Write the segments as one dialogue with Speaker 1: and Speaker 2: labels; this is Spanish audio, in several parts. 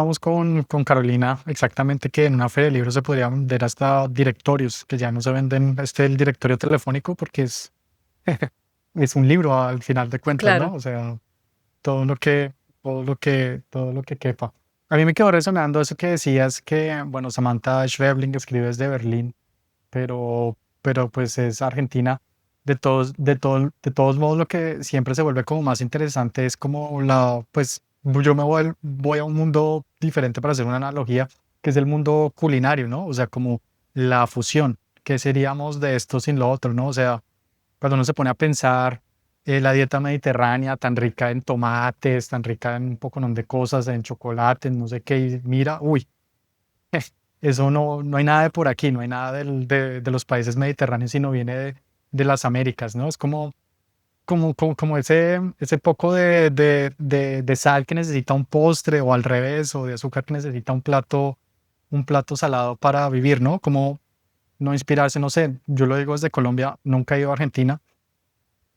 Speaker 1: hablábamos con Carolina exactamente que en una feria de libros se podrían vender hasta directorios, que ya no se venden el directorio telefónico porque es un libro al final de cuentas,
Speaker 2: Claro.
Speaker 1: ¿no? O sea, todo lo que, todo lo que quepa. A mí me quedó resonando eso que decías que, bueno, Samantha Schweblin escribe desde Berlín, pero pues es argentina. De todos modos, lo que siempre se vuelve como más interesante es como pues yo voy a un mundo diferente para hacer una analogía, que es el mundo culinario, ¿no? O sea, como la fusión, ¿qué seríamos de esto sin lo otro, ¿no? O sea, cuando uno se pone a pensar la dieta mediterránea tan rica en tomates, tan rica en un poco de cosas, en chocolate, en no sé qué, y mira, uy, eso no hay nada de por aquí, no hay nada de los países mediterráneos, sino viene de las Américas, ¿no? Es como ese poco de sal que necesita un postre o al revés, o de azúcar que necesita un plato salado para vivir, ¿no? Como no inspirarse, no sé, yo lo digo desde Colombia, nunca he ido a Argentina,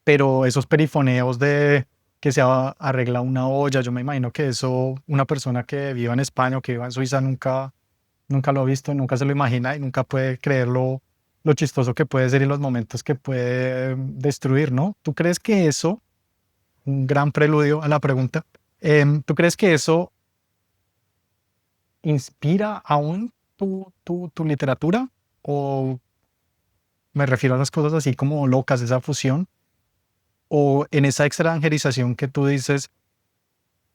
Speaker 1: pero esos perifoneos de que arregla una olla, yo me imagino que eso una persona que viva en España o que viva en Suiza nunca lo ha visto, nunca se lo imagina y nunca puede creer lo chistoso que puede ser y los momentos que puede destruir, ¿no? ¿Tú crees que eso, un gran preludio a la pregunta, tú crees que eso inspira aún tu literatura? ¿O me refiero a las cosas así como locas, esa fusión? ¿O en esa extranjerización que tú dices,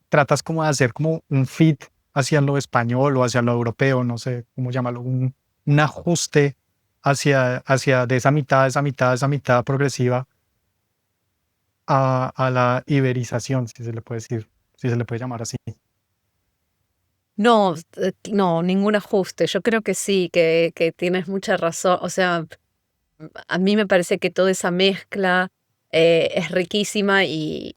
Speaker 1: tratas como de hacer como un fit hacia lo español o hacia lo europeo, no sé cómo llamarlo, un ajuste hacia de esa mitad progresiva a la iberización, si se le puede decir, si se le puede llamar así?
Speaker 2: No, no, ningún ajuste. Yo creo que sí, que tienes mucha razón. O sea, a mí me parece que toda esa mezcla es riquísima y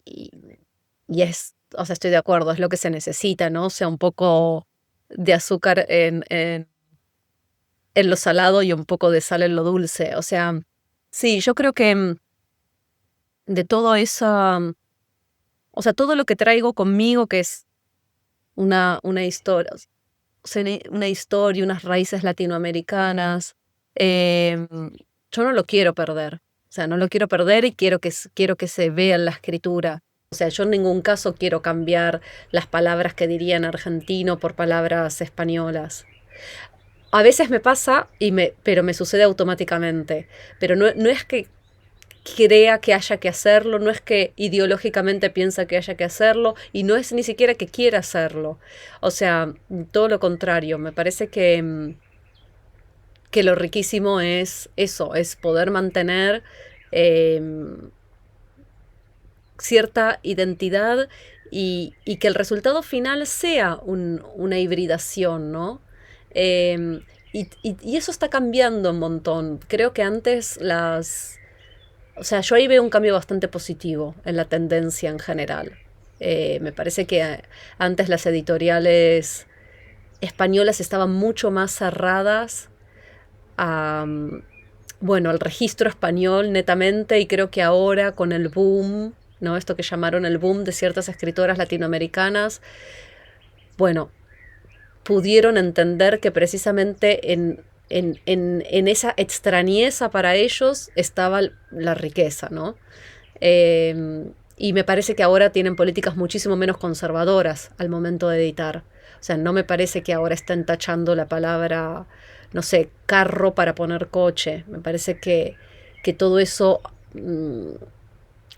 Speaker 2: es, o sea, estoy de acuerdo, es lo que se necesita, ¿no? O sea, un poco de azúcar en lo salado y un poco de sal en lo dulce. O sea, sí, yo creo que de todo eso, o sea, todo lo que traigo conmigo, que es una historia, o sea, una historia, unas raíces latinoamericanas, em, yo no lo quiero perder. O sea, no lo quiero perder y quiero que se vea en la escritura. O sea, yo en ningún caso quiero cambiar las palabras que diría en argentino por palabras españolas. A veces me pasa, pero me sucede automáticamente. Pero no es que crea que haya que hacerlo, no es que ideológicamente piensa que haya que hacerlo y no es ni siquiera que quiera hacerlo. O sea, todo lo contrario, me parece que lo riquísimo es eso, es poder mantener eh, cierta identidad y que el resultado final sea una hibridación, ¿no? Y eso está cambiando un montón. Creo que antes o sea, yo ahí veo un cambio bastante positivo en la tendencia en general. Me parece que antes las editoriales españolas estaban mucho más cerradas a, bueno, al registro español netamente y creo que ahora con el boom, ¿no? Esto que llamaron el boom de ciertas escritoras latinoamericanas, bueno, pudieron entender que precisamente en esa extrañeza para ellos estaba la riqueza, ¿no? Y me parece que ahora tienen políticas muchísimo menos conservadoras al momento de editar. O sea, no me parece que ahora estén tachando la palabra, no sé, carro para poner coche. Me parece que todo eso,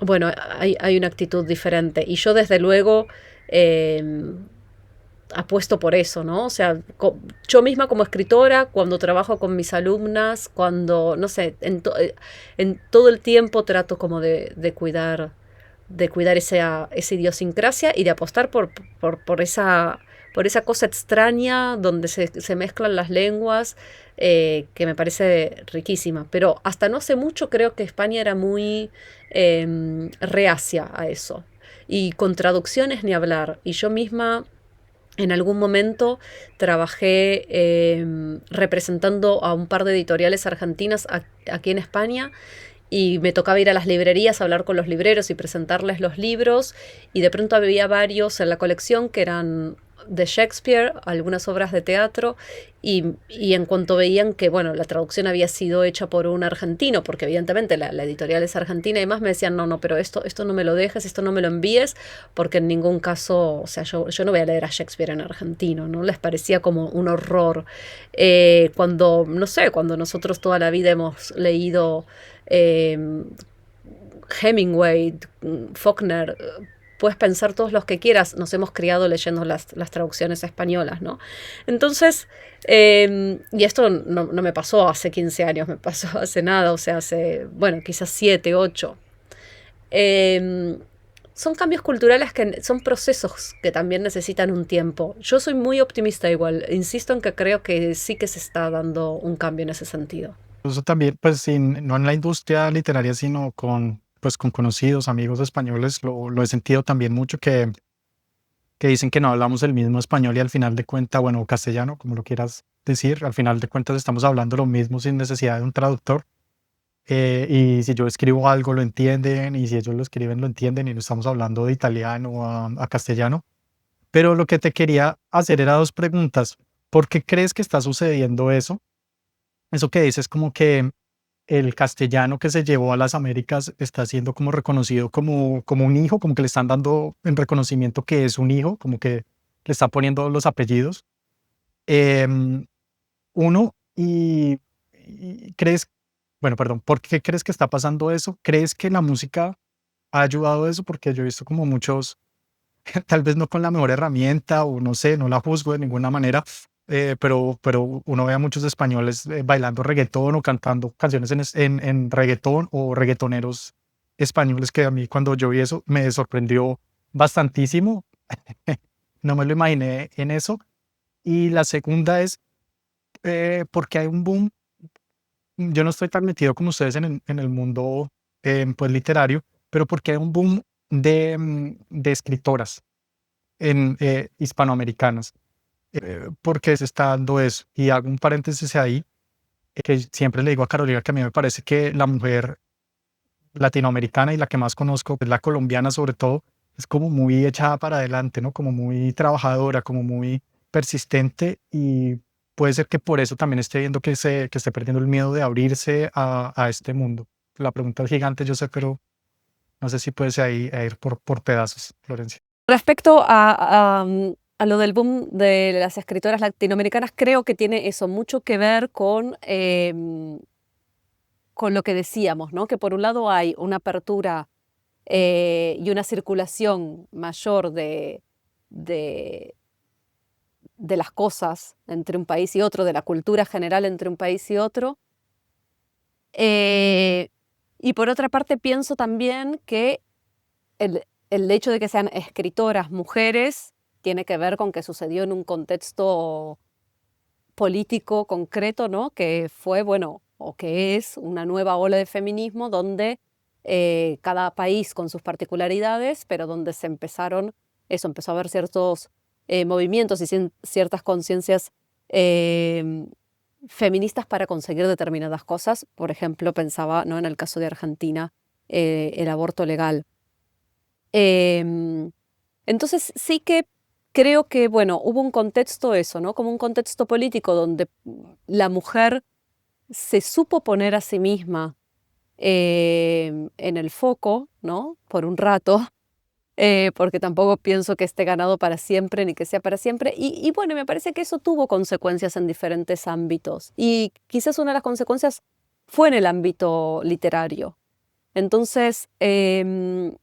Speaker 2: bueno, hay una actitud diferente. Y yo desde luego apuesto por eso, ¿no? O sea, yo misma como escritora, cuando trabajo con mis alumnas, cuando, no sé, en todo el tiempo trato como de cuidar esa idiosincrasia y de apostar por esa cosa extraña donde se mezclan las lenguas, que me parece riquísima. Pero hasta no hace mucho creo que España era muy reacia a eso. Y con traducciones ni hablar. Y yo misma en algún momento trabajé representando a un par de editoriales argentinas aquí en España y me tocaba ir a las librerías a hablar con los libreros y presentarles los libros y de pronto había varios en la colección que eran de Shakespeare, algunas obras de teatro, y en cuanto veían que, bueno, la traducción había sido hecha por un argentino, porque evidentemente la editorial es argentina, y demás, me decían, no, pero esto no me lo dejes, esto no me lo envíes, porque en ningún caso, o sea, yo no voy a leer a Shakespeare en argentino, ¿no? Les parecía como un horror. Cuando, no sé, cuando nosotros toda la vida hemos leído Hemingway, Faulkner, puedes pensar todos los que quieras, nos hemos criado leyendo las traducciones españolas, ¿no? Entonces, y esto no me pasó hace 15 años, me pasó hace nada, o sea, hace, bueno, quizás 7, 8. Son cambios culturales que son procesos que también necesitan un tiempo. Yo soy muy optimista igual, insisto en que creo que sí que se está dando un cambio en ese sentido.
Speaker 1: Incluso también, pues, no en la industria literaria, sino pues, con conocidos, amigos españoles, lo he sentido también mucho que dicen que no hablamos el mismo español y al final de cuentas, bueno, o castellano, como lo quieras decir, al final de cuentas estamos hablando lo mismo sin necesidad de un traductor. Y si yo escribo algo, lo entienden, y si ellos lo escriben, lo entienden, y no estamos hablando de italiano a castellano. Pero lo que te quería hacer era dos preguntas. ¿Por qué crees que está sucediendo eso? Eso que dices como que el castellano que se llevó a las Américas está siendo como reconocido como un hijo, como que le están dando en reconocimiento que es un hijo, como que le están poniendo los apellidos. Em, Uno, crees, bueno, perdón, ¿por qué crees que está pasando eso? ¿Crees que la música ha ayudado a eso? Porque yo he visto como muchos, tal vez no con la mejor herramienta o no sé, no la juzgo de ninguna manera, pero uno ve a muchos españoles bailando reggaetón o cantando canciones en reggaetón o reggaetoneros españoles que a mí cuando yo vi eso me sorprendió bastantísimo. No me lo imaginé en eso. Y la segunda es porque hay un boom. Yo no estoy tan metido como ustedes en el mundo pues, literario, pero porque hay un boom de escritoras hispanoamericanas. ¿Por qué se está dando eso? Y hago un paréntesis ahí, que siempre le digo a Carolina que a mí me parece que la mujer latinoamericana y la que más conozco, pues la colombiana sobre todo, es como muy echada para adelante, ¿no? Como muy trabajadora, como muy persistente y puede ser que por eso también esté viendo que esté perdiendo el miedo de abrirse a este mundo. La pregunta es gigante, yo sé, pero no sé si puedes ahí a ir por pedazos, Florencia.
Speaker 2: Respecto a lo del boom de las escritoras latinoamericanas, creo que tiene eso mucho que ver con lo que decíamos, ¿no? Que por un lado hay una apertura y una circulación mayor de, de las cosas entre un país y otro, de la cultura general entre un país y otro. Y por otra parte pienso también que el hecho de que sean escritoras mujeres tiene que ver con que sucedió en un contexto político concreto, ¿no? Que fue, bueno, o que es una nueva ola de feminismo donde cada país con sus particularidades, pero donde empezó a haber ciertos movimientos y ciertas conciencias feministas para conseguir determinadas cosas. Por ejemplo, pensaba, ¿no? En el caso de Argentina, el aborto legal. Em, entonces sí que creo que, bueno, hubo un contexto eso, ¿no? Como un contexto político donde la mujer se supo poner a sí misma en el foco, ¿no? Por un rato, porque tampoco pienso que esté ganado para siempre ni que sea para siempre. Y bueno, me parece que eso tuvo consecuencias en diferentes ámbitos. Y quizás una de las consecuencias fue en el ámbito literario. Entonces, el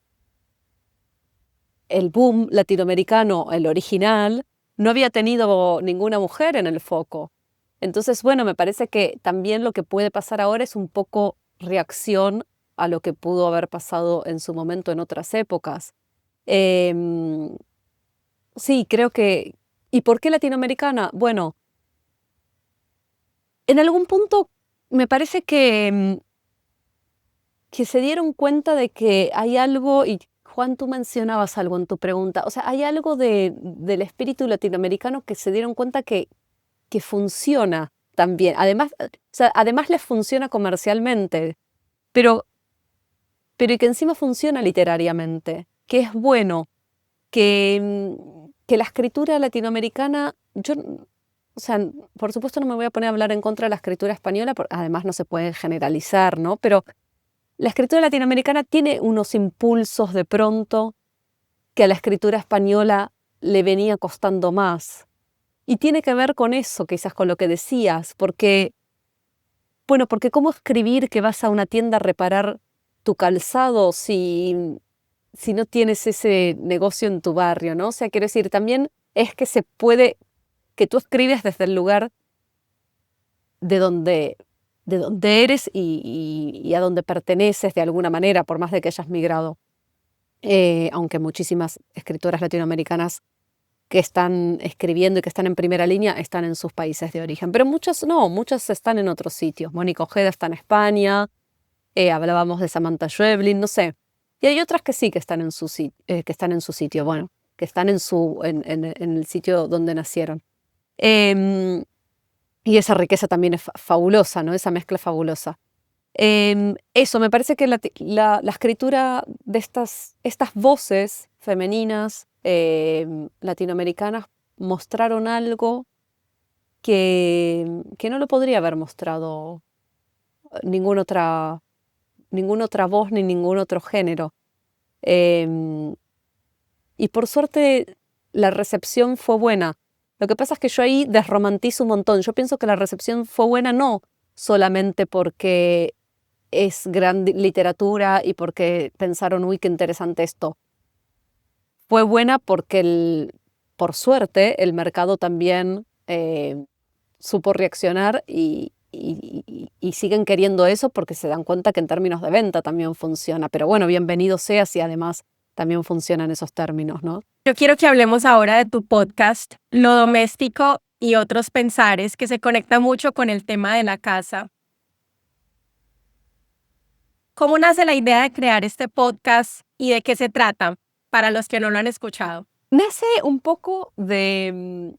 Speaker 2: boom latinoamericano, el original, no había tenido ninguna mujer en el foco. Entonces, bueno, me parece que también lo que puede pasar ahora es un poco reacción a lo que pudo haber pasado en su momento en otras épocas. Em, sí, creo que... ¿Y por qué latinoamericana? Bueno, en algún punto me parece que se dieron cuenta de que hay algo, y Juan, tú mencionabas algo en tu pregunta, o sea, hay algo del espíritu latinoamericano que se dieron cuenta que funciona también. Además, o sea, además les funciona comercialmente, pero, pero y que encima funciona literariamente, que es bueno, que, que la escritura latinoamericana, o sea, por supuesto no me voy a poner a hablar en contra de la escritura española, porque además no se puede generalizar, ¿no? Pero la escritura latinoamericana tiene unos impulsos de pronto que a la escritura española le venía costando más. Y tiene que ver con eso, quizás con lo que decías, porque cómo escribir que vas a una tienda a reparar tu calzado si no tienes ese negocio en tu barrio, ¿no? O sea, quiero decir, también es que se puede, que tú escribes desde el lugar de donde, de donde eres y a donde perteneces de alguna manera, por más de que hayas migrado. Aunque muchísimas escritoras latinoamericanas que están escribiendo y que están en primera línea están en sus países de origen. Pero muchas no, muchas están en otros sitios. Mónica Ojeda está en España, hablábamos de Samantha Schweblin, no sé. Y hay otras que sí que están en su, que están en su sitio, bueno, que están en el sitio donde nacieron. Em, y esa riqueza también es fabulosa, ¿no? Esa mezcla fabulosa. Eso, me parece que la escritura de estas voces femeninas latinoamericanas mostraron algo que no lo podría haber mostrado ninguna otra voz ni ningún otro género. Em, y por suerte la recepción fue buena. Lo que pasa es que yo ahí desromantizo un montón. Yo pienso que la recepción fue buena no solamente porque es gran literatura y porque pensaron, uy, qué interesante esto. Fue buena porque, por suerte, el mercado también supo reaccionar y siguen queriendo eso porque se dan cuenta que en términos de venta también funciona. Pero bueno, bienvenido sea si además también funcionan esos términos, ¿no?
Speaker 3: Yo quiero que hablemos ahora de tu podcast, Lo Doméstico y otros pensares, que se conecta mucho con el tema de la casa. ¿Cómo nace la idea de crear este podcast y de qué se trata, para los que no lo han escuchado?
Speaker 2: Nace un poco de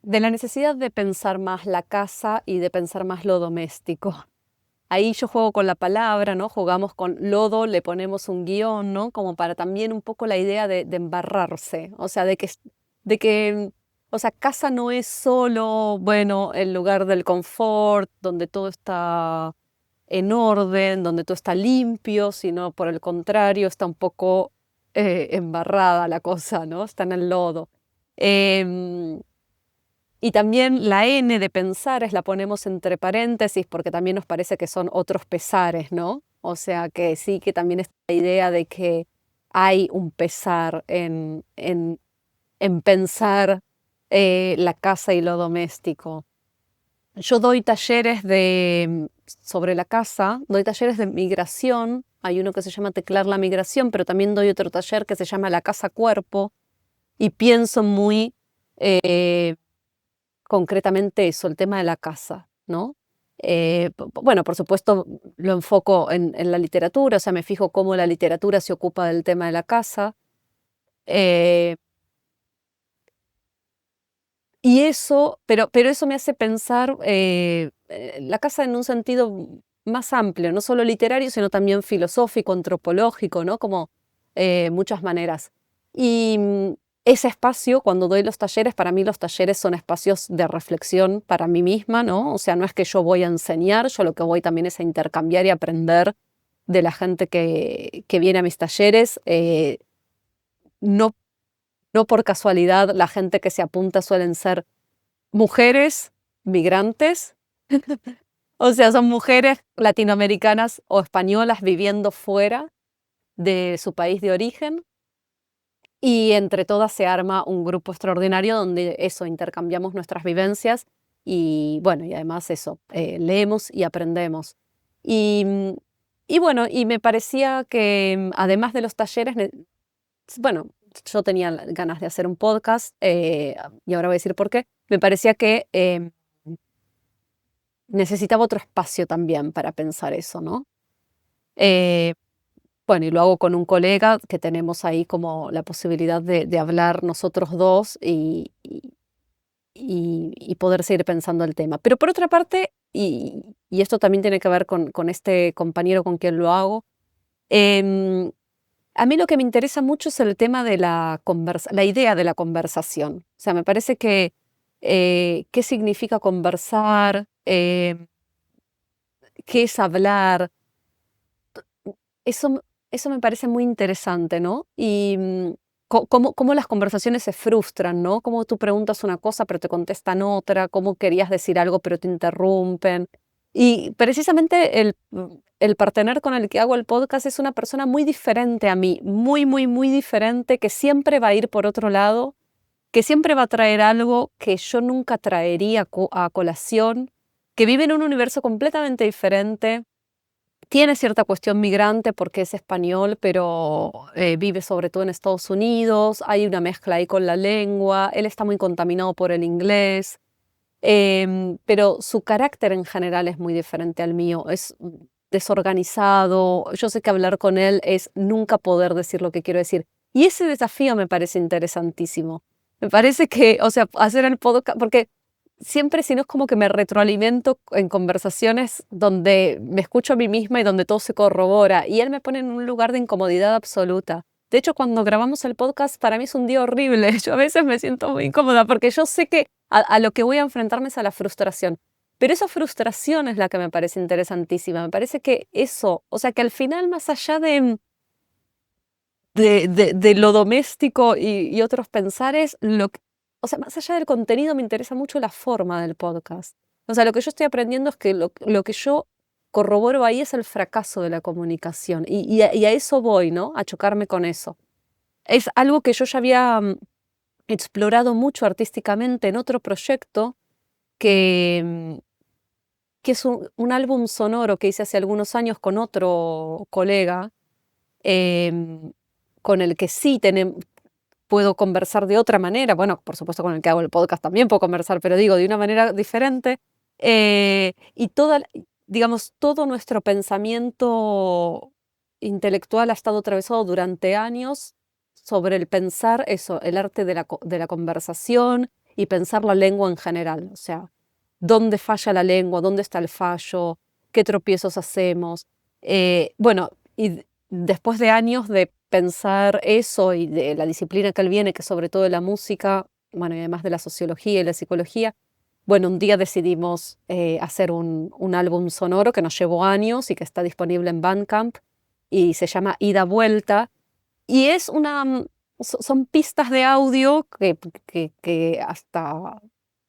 Speaker 2: la necesidad de pensar más la casa y de pensar más lo doméstico. Ahí yo juego con la palabra, ¿no? Jugamos con lodo, le ponemos un guión, ¿no? Como para también un poco la idea de embarrarse, o sea, o sea, casa no es solo, bueno, el lugar del confort, donde todo está en orden, donde todo está limpio, sino por el contrario, está un poco embarrada la cosa, ¿no? Está en el lodo. Y también la N de pensares la ponemos entre paréntesis porque también nos parece que son otros pesares, ¿no? O sea que sí que también está la idea de que hay un pesar en pensar la casa y lo doméstico. Yo doy talleres sobre la casa, doy talleres de migración, hay uno que se llama Teclar la migración, pero también doy otro taller que se llama La casa cuerpo y pienso muy concretamente eso, el tema de la casa, ¿no? Bueno, por supuesto lo enfoco en la literatura, o sea, me fijo cómo la literatura se ocupa del tema de la casa. eh, y eso, pero eso me hace pensar la casa en un sentido más amplio, no solo literario, sino también filosófico, antropológico, ¿no? Como muchas maneras. Y ese espacio, cuando doy los talleres, para mí los talleres son espacios de reflexión para mí misma, ¿no? O sea, no es que yo voy a enseñar, yo lo que voy también es a intercambiar y aprender de la gente que viene a mis talleres. No, no por casualidad, la gente que se apunta suelen ser mujeres migrantes, o sea, son mujeres latinoamericanas o españolas viviendo fuera de su país de origen. Y entre todas se arma un grupo extraordinario donde eso, intercambiamos nuestras vivencias y bueno, y además eso, leemos y aprendemos. Y, y bueno, y me parecía que además de los talleres, bueno, yo tenía ganas de hacer un podcast y ahora voy a decir por qué. Me parecía que necesitaba otro espacio también para pensar eso, ¿no? Eh, Bueno, y lo hago con un colega que tenemos ahí como la posibilidad de hablar nosotros dos y poder seguir pensando el tema. Pero por otra parte, y esto también tiene que ver con este compañero con quien lo hago, em, a mí lo que me interesa mucho es el tema de la idea de la conversación. O sea, me parece que qué significa conversar, qué es hablar. Eso, eso me parece muy interesante, ¿no? Y cómo las conversaciones se frustran, ¿no? Cómo tú preguntas una cosa pero te contestan otra, cómo querías decir algo pero te interrumpen. Y precisamente el partener con el que hago el podcast es una persona muy diferente a mí, muy, muy, muy diferente, que siempre va a ir por otro lado, que siempre va a traer algo que yo nunca traería a colación, que vive en un universo completamente diferente. Tiene cierta cuestión migrante porque es español, pero vive sobre todo en Estados Unidos. Hay una mezcla ahí con la lengua. Él está muy contaminado por el inglés. Pero su carácter en general es muy diferente al mío. Es desorganizado. Yo sé que hablar con él es nunca poder decir lo que quiero decir. Y ese desafío me parece interesantísimo. Me parece que, o sea, hacer el podcast, porque siempre, si no, es como que me retroalimento en conversaciones donde me escucho a mí misma y donde todo se corrobora. Y él me pone en un lugar de incomodidad absoluta. De hecho, cuando grabamos el podcast, para mí es un día horrible. Yo a veces me siento muy incómoda porque yo sé que a lo que voy a enfrentarme es a la frustración. Pero esa frustración es la que me parece interesantísima. Me parece que eso, o sea, que al final, más allá de lo doméstico y otros pensares, o sea, más allá del contenido, me interesa mucho la forma del podcast. O sea, lo que yo estoy aprendiendo es que lo que yo corroboro ahí es el fracaso de la comunicación. Y a eso voy, ¿no? A chocarme con eso. Es algo que yo ya había explorado mucho artísticamente en otro proyecto que es un álbum sonoro que hice hace algunos años con otro colega, em, con el que sí puedo conversar de otra manera. Bueno, por supuesto con el que hago el podcast también puedo conversar, pero digo, de una manera diferente. Y digamos, todo nuestro pensamiento intelectual ha estado atravesado durante años sobre el pensar eso, el arte de la conversación y pensar la lengua en general. O sea, dónde falla la lengua, dónde está el fallo, qué tropiezos hacemos. Bueno, y después de años de pensar eso y de la disciplina que él viene, que sobre todo de la música, bueno, y además de la sociología y la psicología, bueno, un día decidimos hacer un álbum sonoro que nos llevó años y que está disponible en Bandcamp y se llama Ida Vuelta. Y es son pistas de audio que hasta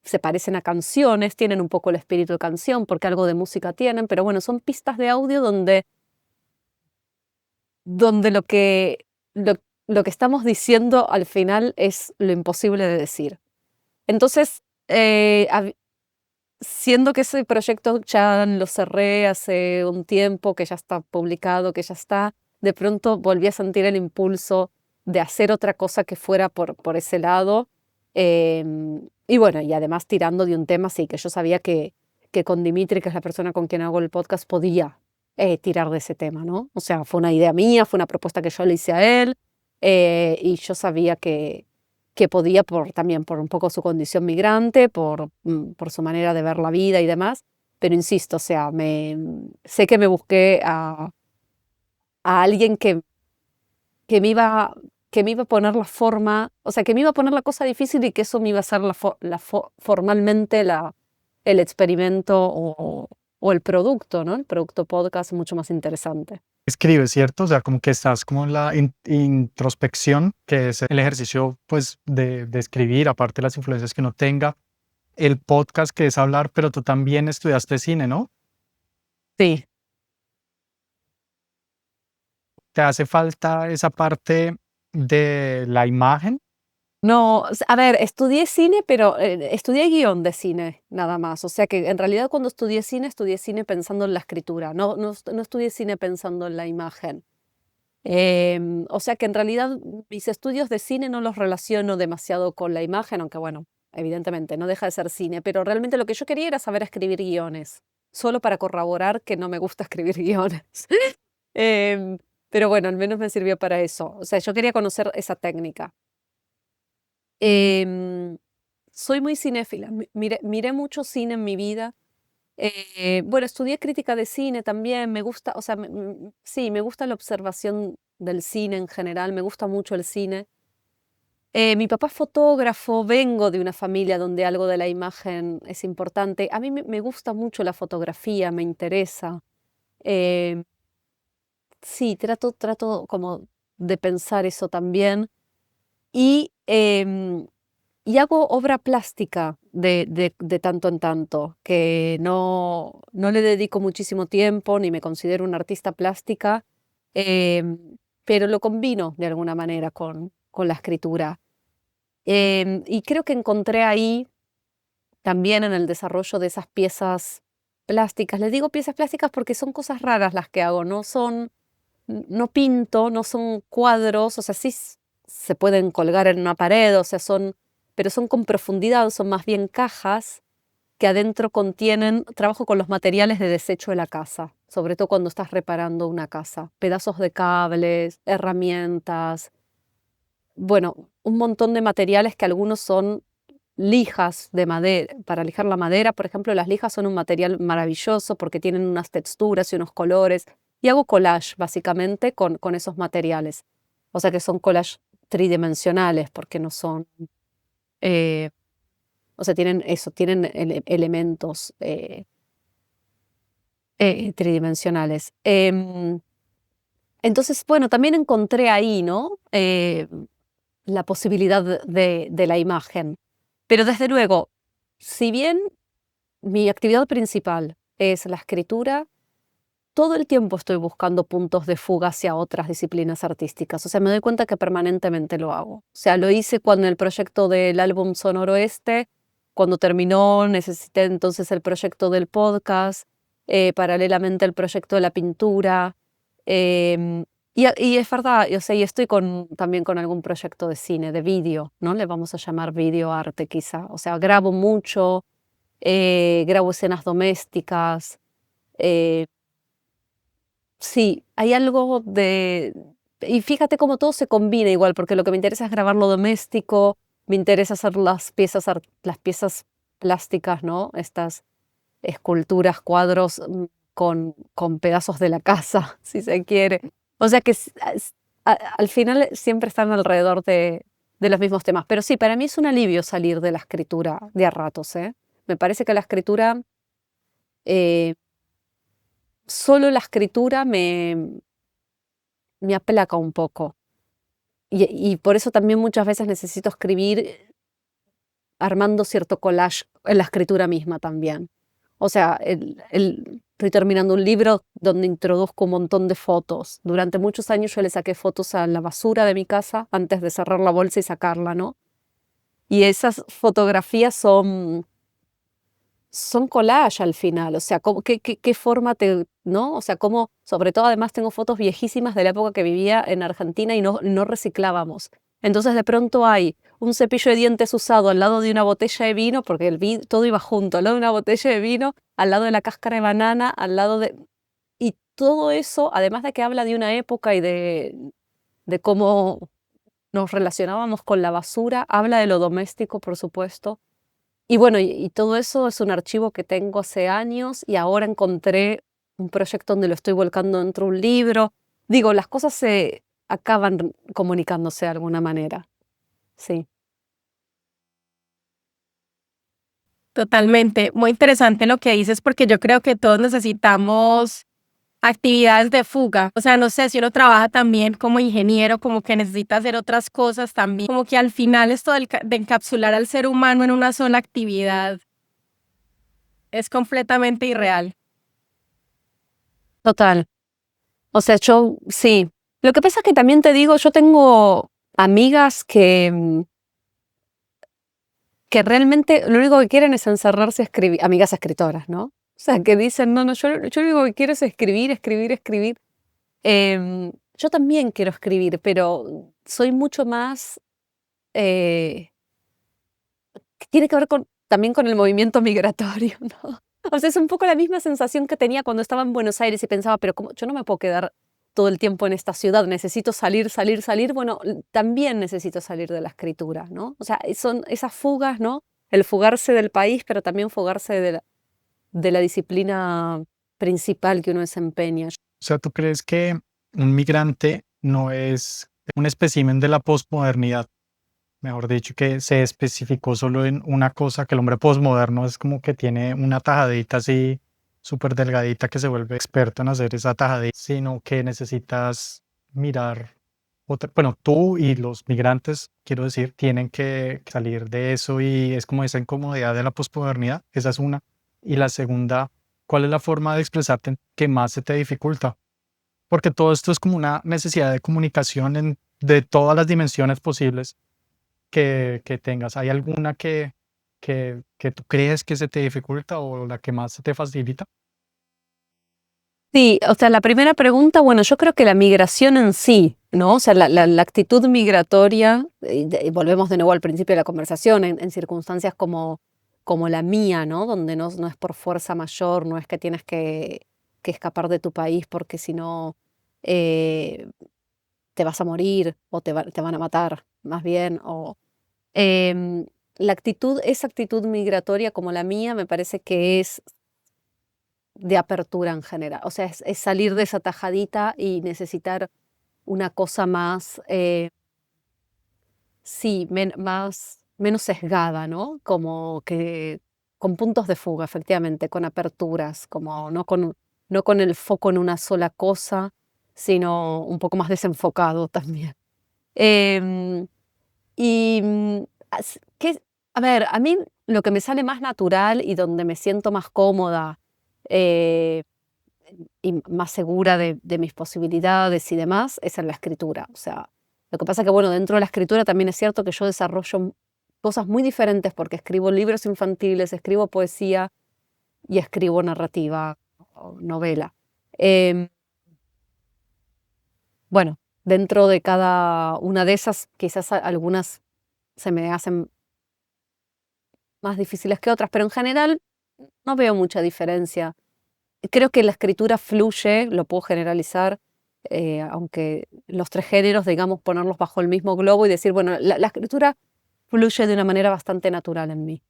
Speaker 2: se parecen a canciones, tienen un poco el espíritu de canción porque algo de música tienen, pero bueno, son pistas de audio donde lo que estamos diciendo al final es lo imposible de decir. Entonces, siendo que ese proyecto ya lo cerré hace un tiempo, que ya está publicado, que ya está, de pronto volví a sentir el impulso de hacer otra cosa que fuera por ese lado. Y bueno, y además tirando de un tema así, que yo sabía que con Dimitri, que es la persona con quien hago el podcast, podía tirar de ese tema, ¿no? O sea, fue una idea mía, fue una propuesta que yo le hice a él, y yo sabía que podía también por un poco su condición migrante, por su manera de ver la vida y demás, pero insisto, o sea, sé que me busqué a alguien que me iba, que me iba a poner la forma, o sea, que me iba a poner la cosa difícil y que eso me iba a ser formalmente el experimento o el producto, ¿no? El producto podcast mucho más interesante.
Speaker 1: Escribes, ¿cierto? O sea, como que estás como en la introspección, que es el ejercicio, pues, de escribir, aparte de las influencias que uno tenga. El podcast, que es hablar, pero tú también estudiaste cine, ¿no?
Speaker 2: Sí.
Speaker 1: ¿Te hace falta esa parte de la imagen?
Speaker 2: No, a ver, estudié cine, pero estudié guión de cine, nada más. O sea que en realidad cuando estudié cine pensando en la escritura, no estudié cine pensando en la imagen. O sea que en realidad mis estudios de cine no los relaciono demasiado con la imagen, aunque bueno, evidentemente no deja de ser cine, pero realmente lo que yo quería era saber escribir guiones, solo para corroborar que no me gusta escribir guiones. Em, pero bueno, al menos me sirvió para eso. O sea, yo quería conocer esa técnica. Soy muy cinéfila, miré mucho cine en mi vida. Bueno, estudié crítica de cine también, me gusta, o sea, sí, me gusta la observación del cine en general, me gusta mucho el cine. Mi papá es fotógrafo, vengo de una familia donde algo de la imagen es importante. A mí me gusta mucho la fotografía, me interesa. Eh, sí, trato como de pensar eso también. Y, y hago obra plástica de tanto en tanto, que no le dedico muchísimo tiempo, ni me considero una artista plástica, pero lo combino de alguna manera con la escritura. Y creo que encontré ahí también en el desarrollo de esas piezas plásticas. Les digo piezas plásticas porque son cosas raras las que hago, no pinto, no son cuadros, o sea, sí se pueden colgar en una pared, o sea, pero son con profundidad, son más bien cajas que adentro contienen, trabajo con los materiales de desecho de la casa, sobre todo cuando estás reparando una casa, pedazos de cables, herramientas, bueno, un montón de materiales que algunos son lijas de madera, para lijar la madera, por ejemplo, las lijas son un material maravilloso porque tienen unas texturas y unos colores, y hago collage básicamente con esos materiales. O sea que son collage tridimensionales porque no son, eh, o sea, tienen eso, tienen elementos tridimensionales. Entonces, bueno, también encontré ahí, ¿no? La posibilidad de la imagen. Pero desde luego, si bien mi actividad principal es la escritura, todo el tiempo estoy buscando puntos de fuga hacia otras disciplinas artísticas. O sea, me doy cuenta que permanentemente lo hago. O sea, lo hice cuando el proyecto del álbum Sonoro Este, cuando terminó, necesité entonces el proyecto del podcast, paralelamente el proyecto de la pintura. Y es verdad, o sea, y estoy también con algún proyecto de cine, de vídeo, ¿no? Le vamos a llamar video arte quizá. O sea, grabo mucho, grabo escenas domésticas. eh, sí, hay algo de... Y fíjate cómo todo se combina igual, porque lo que me interesa es grabar lo doméstico, me interesa hacer las piezas plásticas, ¿no? Estas esculturas, cuadros con pedazos de la casa, si se quiere. O sea que al final siempre están alrededor de los mismos temas. Pero sí, para mí es un alivio salir de la escritura de a ratos, ¿eh? Me parece que la escritura, eh, solo la escritura me aplaca un poco. Y por eso también muchas veces necesito escribir armando cierto collage en la escritura misma también. O sea, estoy terminando un libro donde introduzco un montón de fotos. Durante muchos años yo le saqué fotos a la basura de mi casa antes de cerrar la bolsa y sacarla, ¿no? Y esas fotografías son collage al final, o sea, qué forma ¿no? O sea, cómo, sobre todo además tengo fotos viejísimas de la época que vivía en Argentina y no reciclábamos. Entonces de pronto hay un cepillo de dientes usado al lado de una botella de vino, porque todo iba junto, al lado de una botella de vino, al lado de la cáscara de banana, al lado de... Y todo eso, además de que habla de una época y de cómo nos relacionábamos con la basura, habla de lo doméstico, por supuesto. Y bueno, y todo eso es un archivo que tengo hace años y ahora encontré un proyecto donde lo estoy volcando dentro de un libro. Digo, las cosas se acaban comunicándose de alguna manera. Sí.
Speaker 3: Totalmente. Muy interesante lo que dices porque yo creo que todos necesitamos actividades de fuga. O sea, no sé, si uno trabaja también como ingeniero, como que necesita hacer otras cosas también, como que al final esto de encapsular al ser humano en una sola actividad es completamente irreal.
Speaker 2: Total. O sea, yo sí. Lo que pasa es que también te digo, yo tengo amigas que realmente lo único que quieren es encerrarse a escribir, amigas escritoras, ¿no? O sea, que dicen, no, yo lo único que quiero es escribir, escribir, escribir. Yo también quiero escribir, pero soy mucho más, que tiene que ver también con el movimiento migratorio, ¿no? O sea, es un poco la misma sensación que tenía cuando estaba en Buenos Aires y pensaba, pero yo no me puedo quedar todo el tiempo en esta ciudad, necesito salir, salir, salir. Bueno, también necesito salir de la escritura, ¿no? O sea, son esas fugas, ¿no? El fugarse del país, pero también fugarse de la disciplina principal que uno desempeña.
Speaker 1: O sea, ¿tú crees que un migrante no es un espécimen de la posmodernidad? Mejor dicho, que se especificó solo en una cosa, que el hombre posmoderno es como que tiene una tajadita así súper delgadita que se vuelve experto en hacer esa tajadita, sino que necesitas mirar otra, bueno, tú y los migrantes, quiero decir, tienen que salir de eso y es como esa incomodidad de la posmodernidad, esa es una. Y la segunda, ¿cuál es la forma de expresarte que más se te dificulta? Porque todo esto es como una necesidad de comunicación de todas las dimensiones posibles que tengas. ¿Hay alguna que tú crees que se te dificulta o la que más se te facilita?
Speaker 2: Sí, o sea, la primera pregunta, bueno, yo creo que la migración en sí, ¿no? O sea, la actitud migratoria, y volvemos de nuevo al principio de la conversación, en circunstancias como la mía, ¿no? Donde no es por fuerza mayor, no es que tienes que escapar de tu país porque si no eh, te vas a morir o te van a matar, más bien. Em, esa actitud migratoria como la mía me parece que es de apertura en general. O sea, es salir de esa tajadita y necesitar una cosa más, sí, menos sesgada, ¿no? Como que con puntos de fuga, efectivamente, con aperturas, como no con el foco en una sola cosa, sino un poco más desenfocado también. Em, y a ver, a mí lo que me sale más natural y donde me siento más cómoda, eh, y más segura de mis posibilidades y demás, es en la escritura. O sea, lo que pasa que, bueno, dentro de la escritura también es cierto que yo desarrollo cosas muy diferentes porque escribo libros infantiles, escribo poesía y escribo narrativa o novela. Em, bueno, dentro de cada una de esas, quizás algunas se me hacen más difíciles que otras, pero en general no veo mucha diferencia. Creo que la escritura fluye, lo puedo generalizar, aunque los tres géneros, digamos, ponerlos bajo el mismo globo y decir, bueno, la escritura fluye de una manera bastante natural en mí.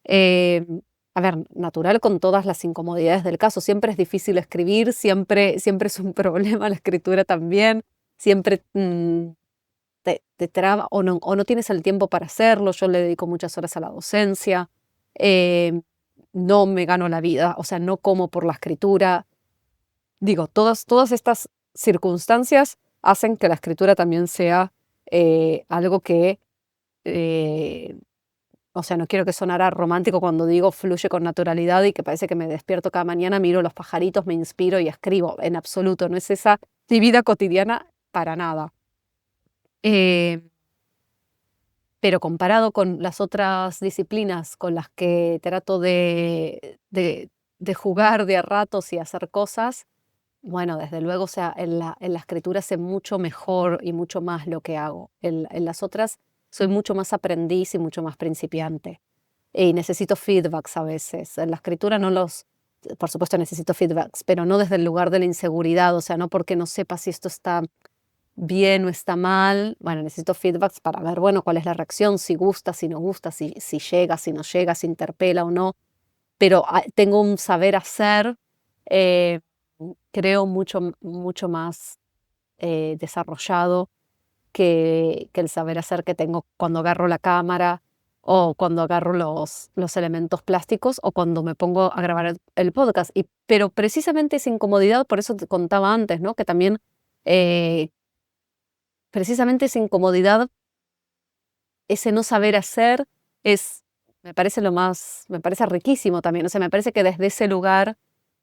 Speaker 2: Eh, a ver, natural con todas las incomodidades del caso. Siempre es difícil escribir, siempre es un problema la escritura también, siempre te traba o no tienes el tiempo para hacerlo. Yo le dedico muchas horas a la docencia. eh, no me gano la vida, o sea, no como por la escritura. Digo, todas estas circunstancias hacen que la escritura también sea algo que, eh, o sea, no quiero que sonara romántico cuando digo fluye con naturalidad y que parece que me despierto cada mañana, miro los pajaritos, me inspiro y escribo. En absoluto, no es esa mi vida cotidiana para nada. Eh, pero comparado con las otras disciplinas con las que trato de jugar de a ratos y hacer cosas, bueno, desde luego, o sea, en la escritura sé mucho mejor y mucho más lo que hago. En las otras soy mucho más aprendiz y mucho más principiante. Y necesito feedbacks a veces. En la escritura no los, por supuesto necesito feedbacks, pero no desde el lugar de la inseguridad, o sea, no porque no sepa si esto está bien o está mal. Bueno, necesito feedbacks para ver, bueno, cuál es la reacción, si gusta, si no gusta, si llega, si no llega, si interpela o no. Pero tengo un saber hacer, eh, creo, mucho más desarrollado que el saber hacer que tengo cuando agarro la cámara o cuando agarro los elementos plásticos o cuando me pongo a grabar el podcast. Pero precisamente esa incomodidad, por eso te contaba antes, ¿no? Que también eh, precisamente esa incomodidad, ese no saber hacer, me parece riquísimo también. O sea, me parece que desde ese lugar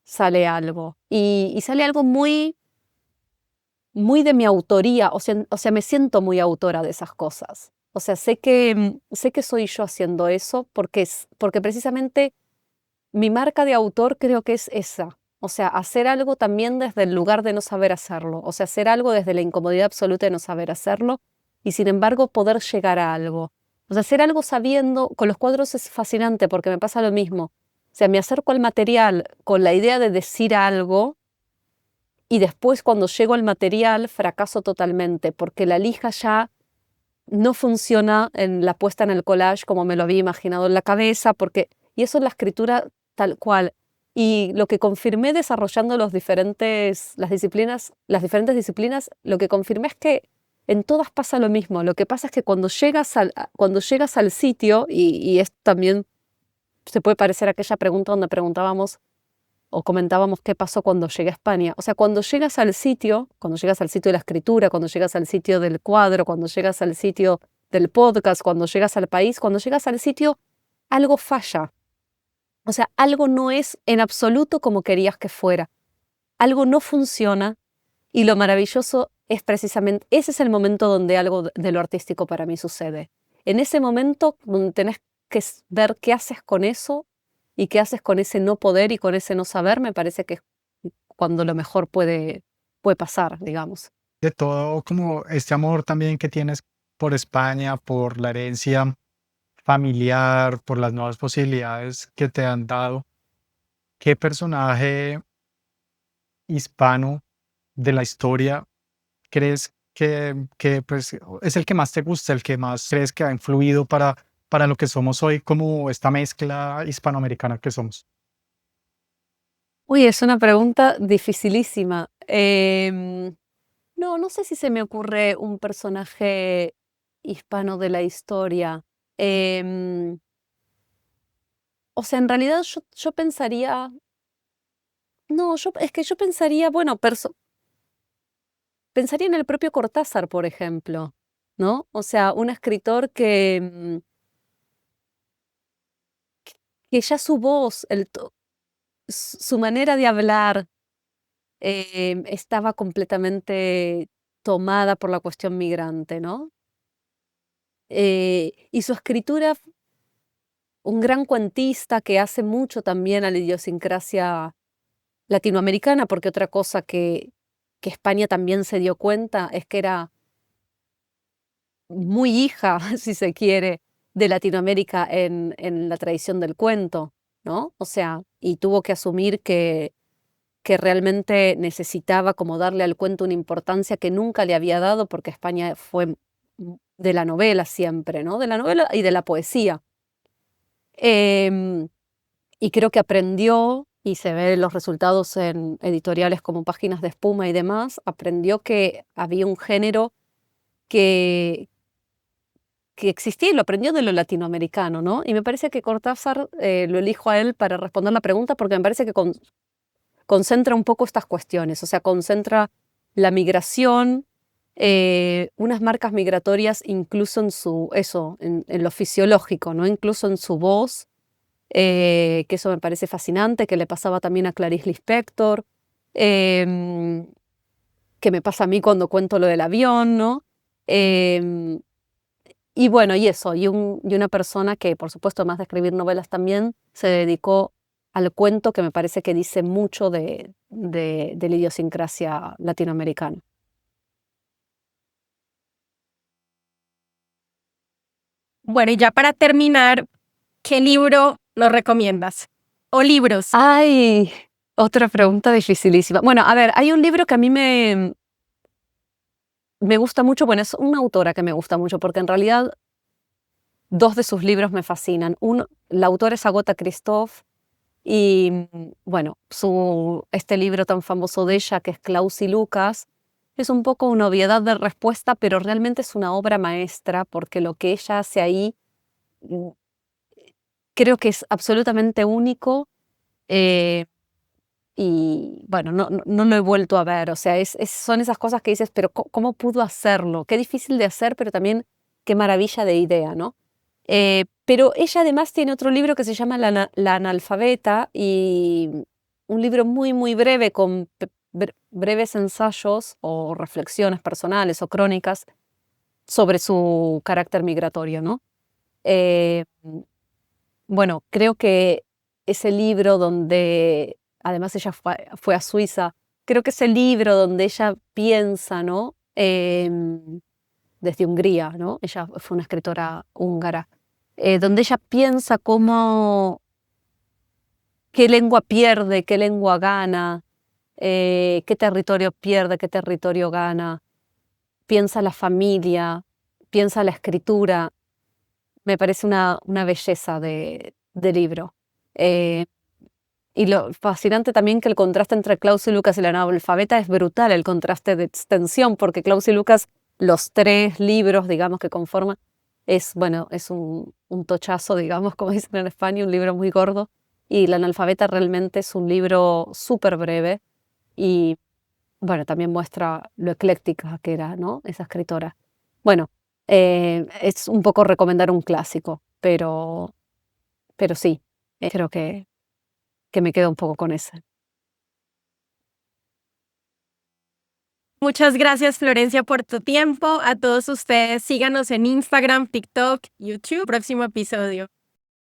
Speaker 2: sale algo. Y sale algo muy, muy de mi autoría. O sea, me siento muy autora de esas cosas. O sea, sé que soy yo haciendo eso porque precisamente mi marca de autor creo que es esa. O sea, hacer algo también desde el lugar de no saber hacerlo. O sea, hacer algo desde la incomodidad absoluta de no saber hacerlo y sin embargo poder llegar a algo. O sea, hacer algo sabiendo, con los cuadros es fascinante porque me pasa lo mismo. O sea, me acerco al material con la idea de decir algo y después cuando llego al material fracaso totalmente porque la lija ya no funciona en la puesta en el collage como me lo había imaginado en la cabeza, y eso es la escritura tal cual. Y lo que confirmé desarrollando las diferentes disciplinas, lo que confirmé es que en todas pasa lo mismo. Lo que pasa es que cuando llegas al sitio, y esto también se puede parecer a aquella pregunta donde preguntábamos o comentábamos qué pasó cuando llegué a España. O sea, cuando llegas al sitio de la escritura, cuando llegas al sitio del cuadro, cuando llegas al sitio del podcast, cuando llegas al país, cuando llegas al sitio, algo falla. O sea, algo no es en absoluto como querías que fuera. Algo no funciona y lo maravilloso es precisamente, ese es el momento donde algo de lo artístico para mí sucede. En ese momento donde tenés que ver qué haces con eso y qué haces con ese no poder y con ese no saber, me parece que es cuando lo mejor puede pasar, digamos.
Speaker 1: De todo como este amor también que tienes por España, por la herencia familiar, por las nuevas posibilidades que te han dado, ¿qué personaje hispano de la historia crees que pues, es el que más te gusta, el que más crees que ha influido para lo que somos hoy, como esta mezcla hispanoamericana que somos?
Speaker 2: Uy, es una pregunta dificilísima. No sé si se me ocurre un personaje hispano de la historia. Em, o sea, en realidad yo pensaría, no, es que yo pensaría, bueno, pensaría en el propio Cortázar, por ejemplo, ¿no? O sea, un escritor que ya su voz, su manera de hablar, estaba completamente tomada por la cuestión migrante, ¿no? Y su escritura, un gran cuentista que hace mucho también a la idiosincrasia latinoamericana, porque otra cosa que España también se dio cuenta es que era muy hija, si se quiere, de Latinoamérica en la tradición del cuento, ¿no? O sea, y tuvo que asumir que realmente necesitaba como darle al cuento una importancia que nunca le había dado, porque España fue de la novela siempre, ¿no? De la novela y de la poesía. Em, y creo que aprendió, y se ven los resultados en editoriales como Páginas de Espuma y demás, aprendió que había un género que, que existía y lo aprendió de lo latinoamericano, ¿no? Y me parece que Cortázar, lo elijo a él para responder la pregunta porque me parece que concentra un poco estas cuestiones, o sea, concentra la migración, unas marcas migratorias incluso en lo fisiológico, ¿no? Incluso en su voz, que eso me parece fascinante, que le pasaba también a Clarice Lispector, em, que me pasa a mí cuando cuento lo del avión, ¿no? Em, y bueno, y una persona que, por supuesto, además de escribir novelas también, se dedicó al cuento, que me parece que dice mucho de la idiosincrasia latinoamericana.
Speaker 3: Bueno, y ya para terminar, ¿qué libro nos recomiendas? O libros.
Speaker 2: Ay, otra pregunta dificilísima. Bueno, a ver, hay un libro que a mí me gusta mucho, bueno, es una autora que me gusta mucho, porque en realidad dos de sus libros me fascinan. La autora es Agota Christoph, y bueno, este libro tan famoso de ella, que es Klaus y Lucas, es un poco una obviedad de respuesta, pero realmente es una obra maestra, porque lo que ella hace ahí mm, creo que es absolutamente único. eh, y bueno, no lo he vuelto a ver. O sea, son esas cosas que dices, pero ¿cómo pudo hacerlo? Qué difícil de hacer, pero también qué maravilla de idea, ¿no? Pero ella además tiene otro libro que se llama La analfabeta, y un libro muy, muy breve con breves ensayos o reflexiones personales o crónicas sobre su carácter migratorio, ¿no? Eh, bueno, creo que ese libro donde, además ella fue a Suiza, creo que ese libro donde ella piensa, ¿no? Desde Hungría, ¿no? Ella fue una escritora húngara, donde ella piensa qué lengua pierde, qué lengua gana, qué territorio pierde, qué territorio gana, piensa la familia, piensa la escritura. Me parece una belleza de libro. Eh, Y lo fascinante también que el contraste entre Klaus y Lucas y la analfabeta es brutal, el contraste de extensión, porque Klaus y Lucas, los 3 libros, digamos, que conforman, es, bueno, es un tochazo, digamos, como dicen en España, un libro muy gordo. Y la analfabeta realmente es un libro súper breve y, bueno, también muestra lo ecléctica que era, ¿no? Esa escritora. Bueno, es un poco recomendar un clásico, pero sí, creo que me quedo un poco con ese.
Speaker 3: Muchas gracias, Florencia, por tu tiempo. A todos ustedes, síganos en Instagram, TikTok, YouTube. Próximo episodio.